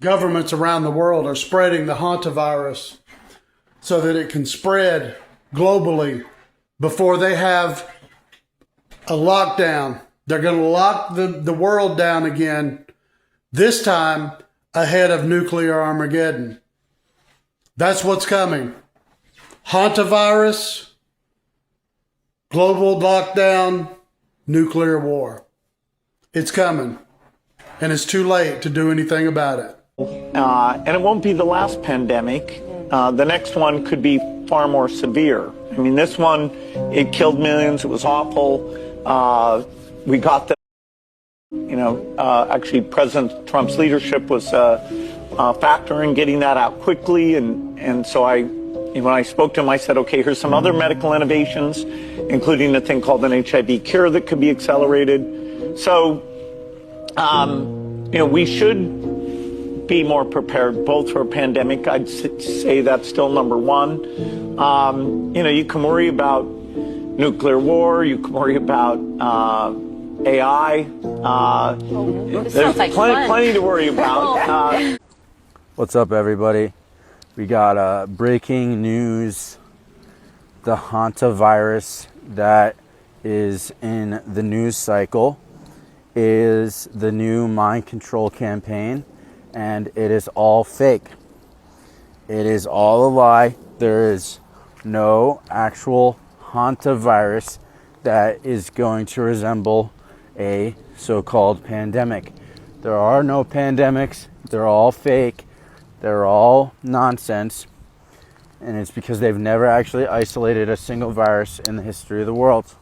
Governments around the world are spreading the hantavirus so that it can spread globally before they have a lockdown. They're going to lock the world down again, this time ahead of nuclear Armageddon. That's what's coming. Hantavirus, global lockdown, nuclear war. It's coming, and it's too late to do anything about it. And it won't be the last pandemic. The next one could be far more severe. I mean, this one, it killed millions. It was awful. We got the, actually President Trump's leadership was a factor in getting that out quickly. And so when I spoke to him, I said, okay, here's some other medical innovations, including a thing called an HIV cure that could be accelerated. So, we should be more prepared both for a pandemic. I'd say that's still number one. You can worry about nuclear war. You can worry about AI. There's plenty to worry about. What's up, everybody? We got breaking news. The hantavirus that is in the news cycle is the new mind control campaign, and it is all fake. It is all a lie. There is no actual hantavirus that is going to resemble a so-called pandemic. There are no pandemics. They're all fake. They're all nonsense. And it's because they've never actually isolated a single virus in the history of the world.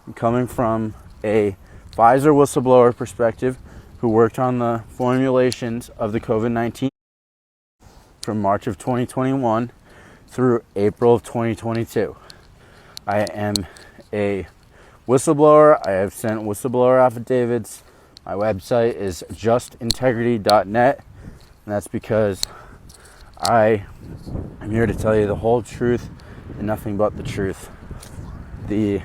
I'm coming from a Pfizer whistleblower perspective who worked on the formulations of the COVID-19 from March of 2021 through April of 2022. I am a whistleblower. I have sent whistleblower affidavits. My website is justintegrity.net, and that's because I am here to tell you the whole truth and nothing but the truth. The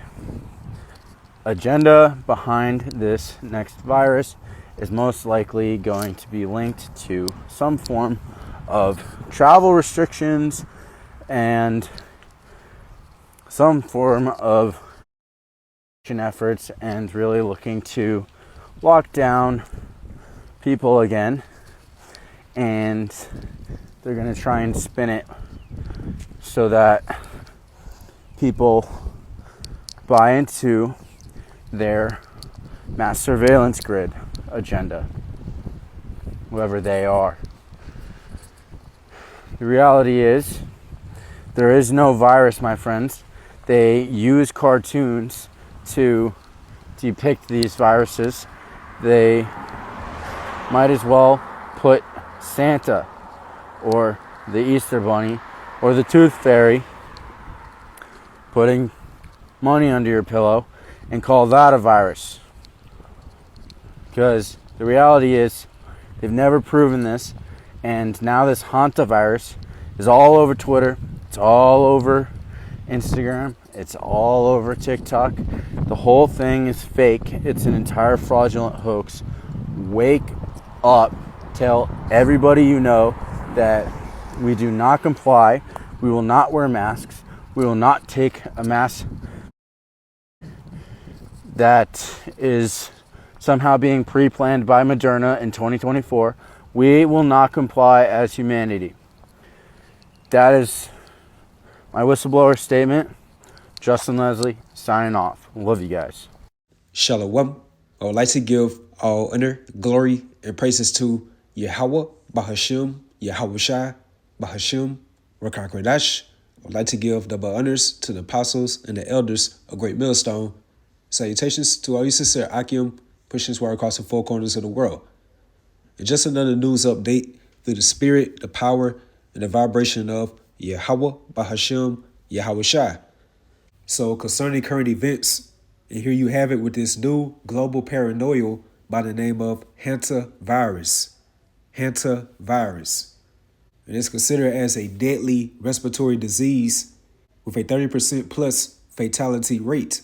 agenda behind this next virus is most likely going to be linked to some form of travel restrictions and some form of efforts, and really looking to lock down people again. And they're going to try and spin it so that people buy into their mass surveillance grid agenda, whoever they are. The reality is, there is no virus, my friends. They use cartoons to depict these viruses. They might as well put Santa or the Easter Bunny or the Tooth Fairy putting money under your pillow and call that a virus. Because the reality is, they've never proven this, and now this hantavirus is all over Twitter, it's all over Instagram, it's all over TikTok. The whole thing is fake. It's an entire fraudulent hoax. Wake up. Tell everybody you know that we do not comply. We will not wear masks. We will not take a mask that is somehow being pre-planned by Moderna in 2024. We will not comply as humanity. That is my whistleblower statement. Justin Leslie, signing off. Love you guys. Shalom. I would like to give all honor, glory, and praises to Yahweh, Bahashim, Yahweh Shai, Bahashim, Rakah Kodesh. I would like to give double honors to the apostles and the elders of Great Millstone. Salutations to all you sincere Akim, pushing swear across the four corners of the world. And just another news update through the spirit, the power, and the vibration of Yahweh, Bahashim, Yahweh Shai. So concerning current events, and here you have it with this new global paranoia by the name of hantavirus. Hantavirus. And it's considered as a deadly respiratory disease with a 30% plus fatality rate.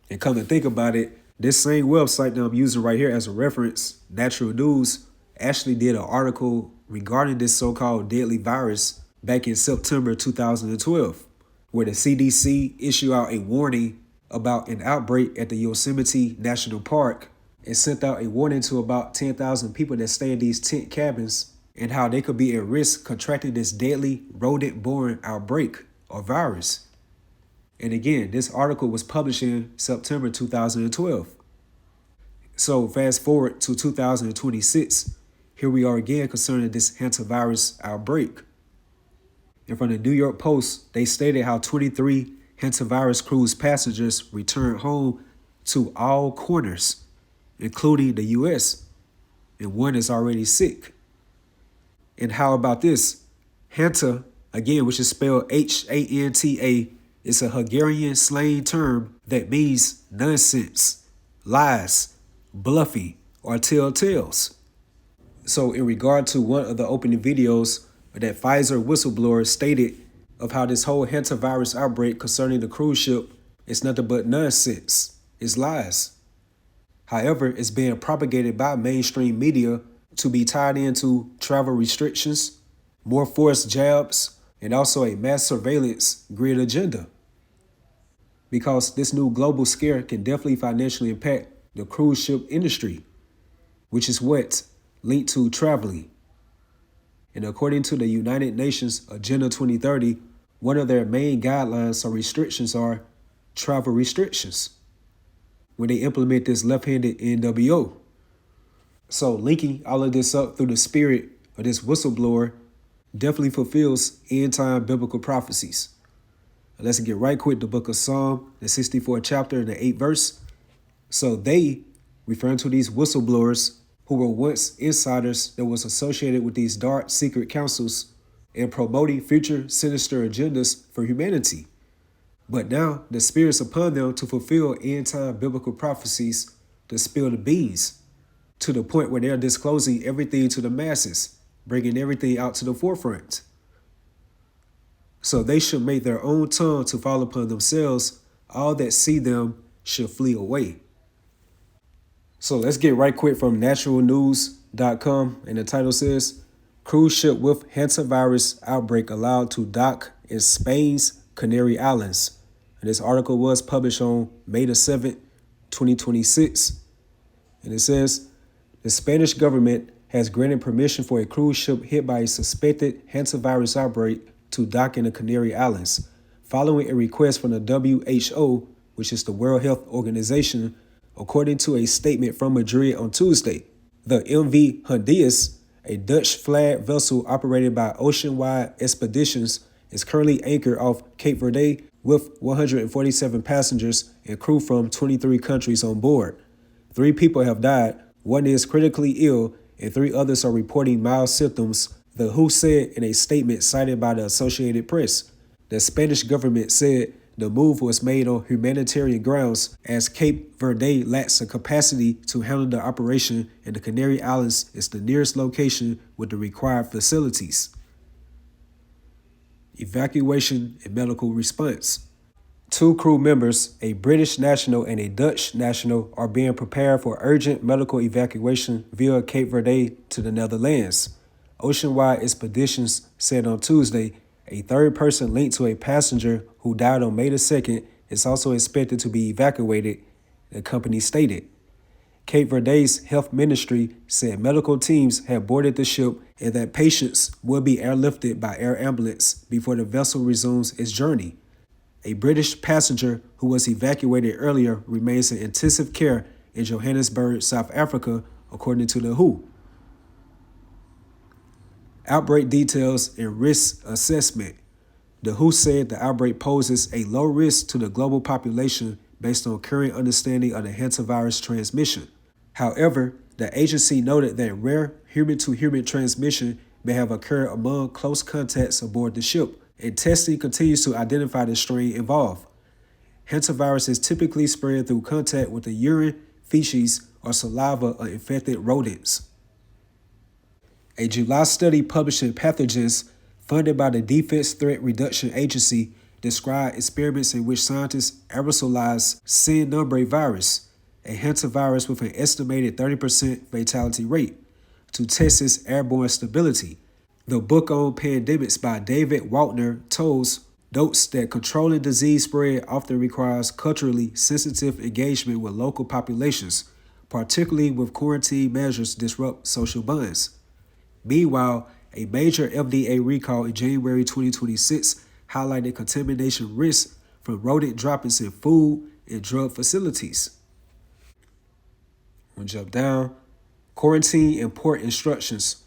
And come to think about it, this same website that I'm using right here as a reference, Natural News, actually did an article regarding this so-called deadly virus back in September 2012, where the CDC issued out a warning about an outbreak at the Yosemite National Park and sent out a warning to about 10,000 people that stay in these tent cabins and how they could be at risk contracting this deadly rodent-borne outbreak or virus. And again, this article was published in September 2012. So fast forward to 2026, here we are again concerning this hantavirus outbreak. And from the New York Post, they stated how 23 hantavirus cruise passengers returned home to all corners, including the U.S., and one is already sick. And how about this? Hanta, again, which is spelled H-A-N-T-A, is a Hungarian slang term that means nonsense, lies, bluffy, or tell tales. So in regard to one of the opening videos that Pfizer whistleblower stated of how this whole hantavirus outbreak concerning the cruise ship is nothing but nonsense, it's lies. However, it's being propagated by mainstream media to be tied into travel restrictions, more forced jabs, and also a mass surveillance grid agenda. Because this new global scare can definitely financially impact the cruise ship industry, which is what linked to traveling. And according to the United Nations Agenda 2030, one of their main guidelines or restrictions are travel restrictions when they implement this left-handed NWO. So linking all of this up through the spirit of this whistleblower definitely fulfills end-time biblical prophecies. Let's get right quick to the book of Psalm, the 64th chapter and the 8th verse. So they, referring to these whistleblowers who were once insiders that was associated with these dark secret councils and promoting future sinister agendas for humanity. But now the Spirit's upon them to fulfill end-time biblical prophecies to spill the beans to the point where they're disclosing everything to the masses, bringing everything out to the forefront. So they should make their own tongue to fall upon themselves. All that see them should flee away. So let's get right quick from naturalnews.com. And the title says, cruise ship with hantavirus outbreak allowed to dock in Spain's Canary Islands. And this article was published on May the 7th, 2026. And it says, the Spanish government has granted permission for a cruise ship hit by a suspected hantavirus outbreak to dock in the Canary Islands, following a request from the WHO, which is the World Health Organization, according to a statement from Madrid on Tuesday. The MV Hondias, a Dutch flag vessel operated by Oceanwide Expeditions, is currently anchored off Cape Verde with 147 passengers and crew from 23 countries on board. 3 people have died, 1 is critically ill, and 3 others are reporting mild symptoms, the WHO said in a statement cited by the Associated Press. The Spanish government said the move was made on humanitarian grounds as Cape Verde lacks the capacity to handle the operation and the Canary Islands is the nearest location with the required facilities. Evacuation and medical response. 2 crew members, a British national and a Dutch national, are being prepared for urgent medical evacuation via Cape Verde to the Netherlands. Oceanwide Expeditions said on Tuesday a 3rd person linked to a passenger who died on May the 2nd is also expected to be evacuated, the company stated. Cape Verde's health ministry said medical teams had boarded the ship and that patients will be airlifted by air ambulance before the vessel resumes its journey. A British passenger who was evacuated earlier remains in intensive care in Johannesburg, South Africa, according to the WHO. Outbreak details and risk assessment. The WHO said the outbreak poses a low risk to the global population based on current understanding of the hantavirus transmission. However, the agency noted that rare human-to-human transmission may have occurred among close contacts aboard the ship, and testing continues to identify the strain involved. Hantavirus is typically spread through contact with the urine, feces, or saliva of infected rodents. A July study published in Pathogens, funded by the Defense Threat Reduction Agency, described experiments in which scientists aerosolized sin nombre virus, a hantavirus with an estimated 30% fatality rate. to Texas airborne stability. The book on pandemics by David Waltner notes that controlling disease spread often requires culturally sensitive engagement with local populations, particularly when quarantine measures disrupt social bonds. Meanwhile, a major FDA recall in January 2026 highlighted contamination risks from rodent droppings in food and drug facilities. We'll jump down. Quarantine and port instructions.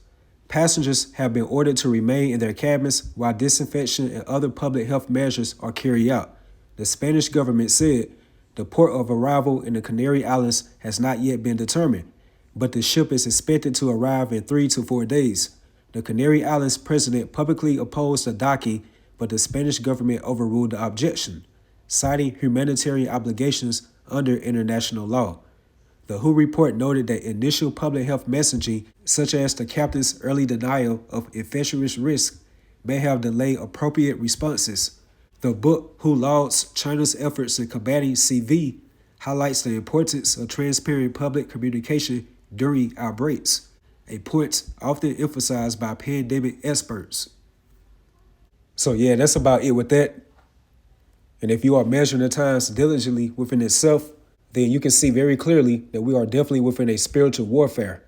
Passengers have been ordered to remain in their cabins while disinfection and other public health measures are carried out. The Spanish government said the port of arrival in the Canary Islands has not yet been determined, but the ship is expected to arrive in 3 to 4 days. The Canary Islands president publicly opposed the docking, but the Spanish government overruled the objection, citing humanitarian obligations under international law. The WHO report noted that initial public health messaging, such as the captain's early denial of infectious risk, may have delayed appropriate responses. The book, Who Lauds China's Efforts in Combating CV, highlights the importance of transparent public communication during outbreaks, a point often emphasized by pandemic experts. So yeah, that's about it with that. And if you are measuring the times diligently within itself, then you can see very clearly that we are definitely within a spiritual warfare.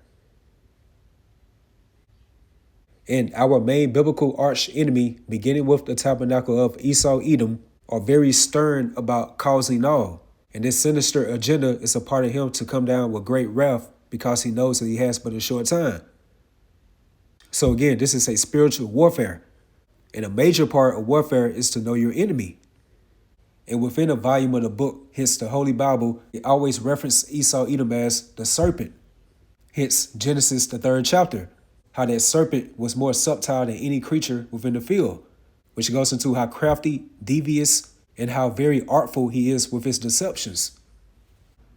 And our main biblical arch enemy, beginning with the tabernacle of Esau Edom, are very stern about causing all. And this sinister agenda is a part of him to come down with great wrath because he knows that he has but a short time. So again, this is a spiritual warfare. And a major part of warfare is to know your enemy. And within a volume of the book, hence the Holy Bible, it always references Esau Edom as the serpent. Hence Genesis, the 3rd chapter, how that serpent was more subtle than any creature within the field, which goes into how crafty, devious, and how very artful he is with his deceptions.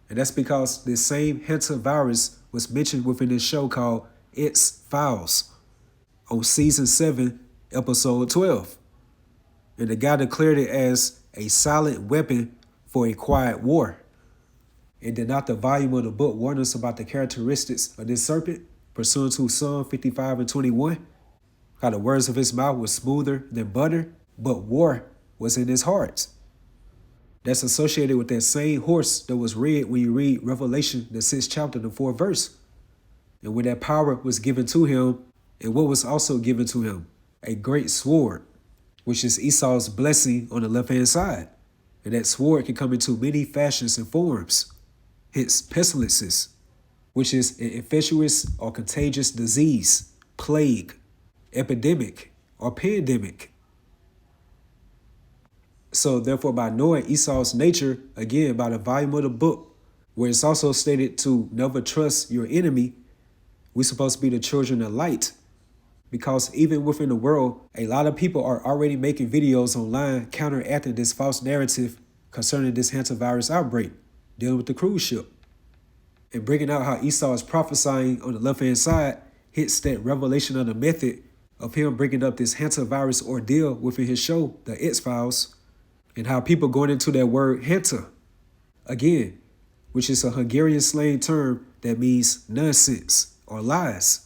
And that's because this same hantavirus was mentioned within this show called X-Files on season 7, episode 12. And the guy declared it as a silent weapon for a quiet war. And did not the volume of the book warn us about the characteristics of this serpent, pursuant to Psalm 55:21? How the words of his mouth were smoother than butter, but war was in his heart. That's associated with that same horse that was read when you read Revelation, the 6th chapter, the 4th verse. And when that power was given to him, and what was also given to him? A great sword, which is Esau's blessing on the left-hand side. And that sword can come into many fashions and forms. Hence, pestilences, which is an infectious or contagious disease, plague, epidemic, or pandemic. So therefore, by knowing Esau's nature, again, by the volume of the book, where it's also stated to never trust your enemy, we're supposed to be the children of light. Because even within the world, a lot of people are already making videos online counteracting this false narrative concerning this hantavirus outbreak, dealing with the cruise ship. And bringing out how Esau is prophesying on the left-hand side hits that revelation of the method of him bringing up this hantavirus ordeal within his show, The X-Files, and how people going into that word hanta, again, which is a Hungarian slang term that means nonsense or lies.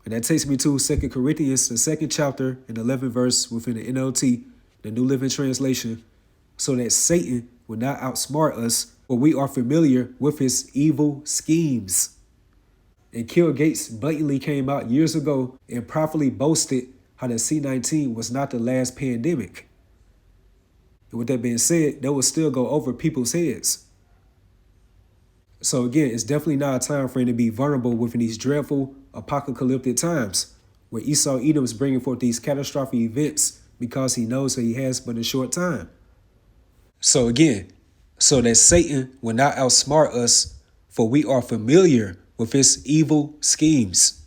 And that takes me to 2 Corinthians, the 2nd chapter and 11th verse within the NLT, the New Living Translation, so that Satan will not outsmart us, for we are familiar with his evil schemes. And Kill Gates blatantly came out years ago and properly boasted how the C-19 was not the last pandemic. And with that being said, that will still go over people's heads. So again, it's definitely not a time for him to be vulnerable within these dreadful apocalyptic times where Esau Edom is bringing forth these catastrophic events because he knows that he has but a short time. So again, so that Satan will not outsmart us, for we are familiar with his evil schemes.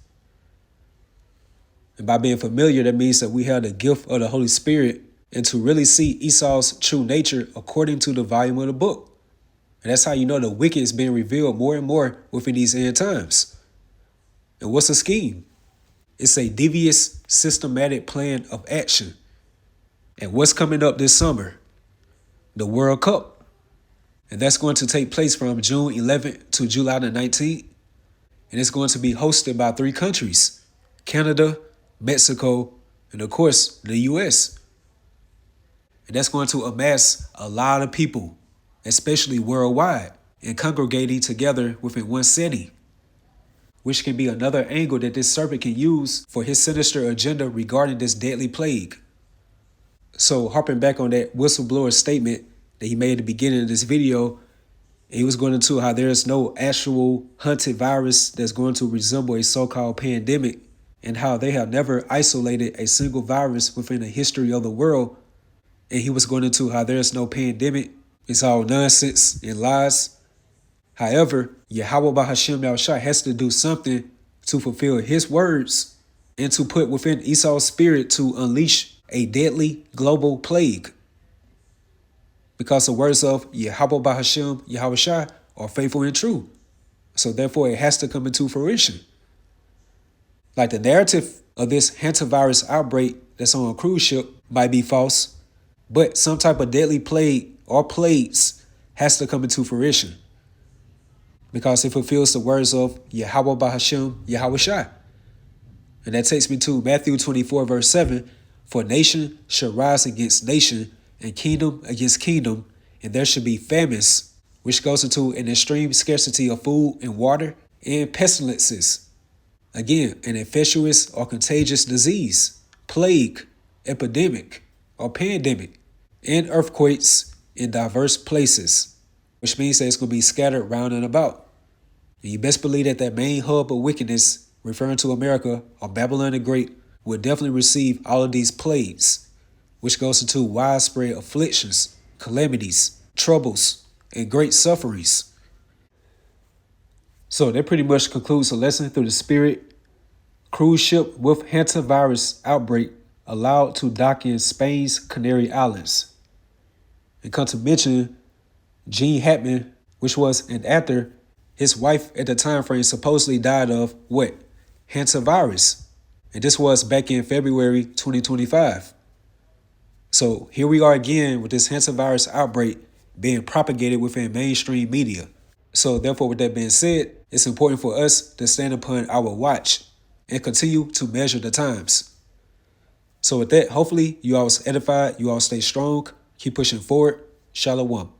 And by being familiar, that means that we have the gift of the Holy Spirit and to really see Esau's true nature according to the volume of the book. And that's how you know the wicked is being revealed more and more within these end times. And what's a scheme? It's a devious, systematic plan of action. And what's coming up this summer? The World Cup. And that's going to take place from June 11th to July the 19th. And it's going to be hosted by 3 countries: Canada, Mexico, and of course, the US. And that's going to amass a lot of people, especially worldwide, and congregating together within one city, which can be another angle that this serpent can use for his sinister agenda regarding this deadly plague. So harping back on that whistleblower statement that he made at the beginning of this video, he was going into how there's no actual hunted virus that's going to resemble a so-called pandemic, and how they have never isolated a single virus within the history of the world. And he was going into how there's no pandemic. It's all nonsense and lies. However, Yahweh Bahashem Yahushua has to do something to fulfill his words and to put within Esau's spirit to unleash a deadly global plague. Because the words of Yahweh Bahashem Yahushua are faithful and true. So therefore it has to come into fruition. Like the narrative of this hantavirus outbreak that's on a cruise ship might be false, but some type of deadly plague or plagues has to come into fruition, because it fulfills the words of Yahweh Bahashem Yahushua. And that takes me to Matthew 24, verse 7. For nation shall rise against nation, and kingdom against kingdom, and there should be famines, which goes into an extreme scarcity of food and water, and pestilences. Again, an infectious or contagious disease, plague, epidemic, or pandemic, and earthquakes in diverse places, which means that it's going to be scattered round and about. And you best believe that that main hub of wickedness, referring to America, or Babylon the Great, will definitely receive all of these plagues, which goes into widespread afflictions, calamities, troubles, and great sufferings. So that pretty much concludes the lesson through the spirit. Cruise ship with hantavirus outbreak allowed to dock in Spain's Canary Islands. And come to mention, Gene Hackman, which was an actor, his wife at the time frame supposedly died of what? Hantavirus. And this was back in February 2025. So here we are again with this hantavirus outbreak being propagated within mainstream media. So therefore, with that being said, it's important for us to stand upon our watch and continue to measure the times. So with that, hopefully you all was edified, you all stay strong, keep pushing forward. Shalom.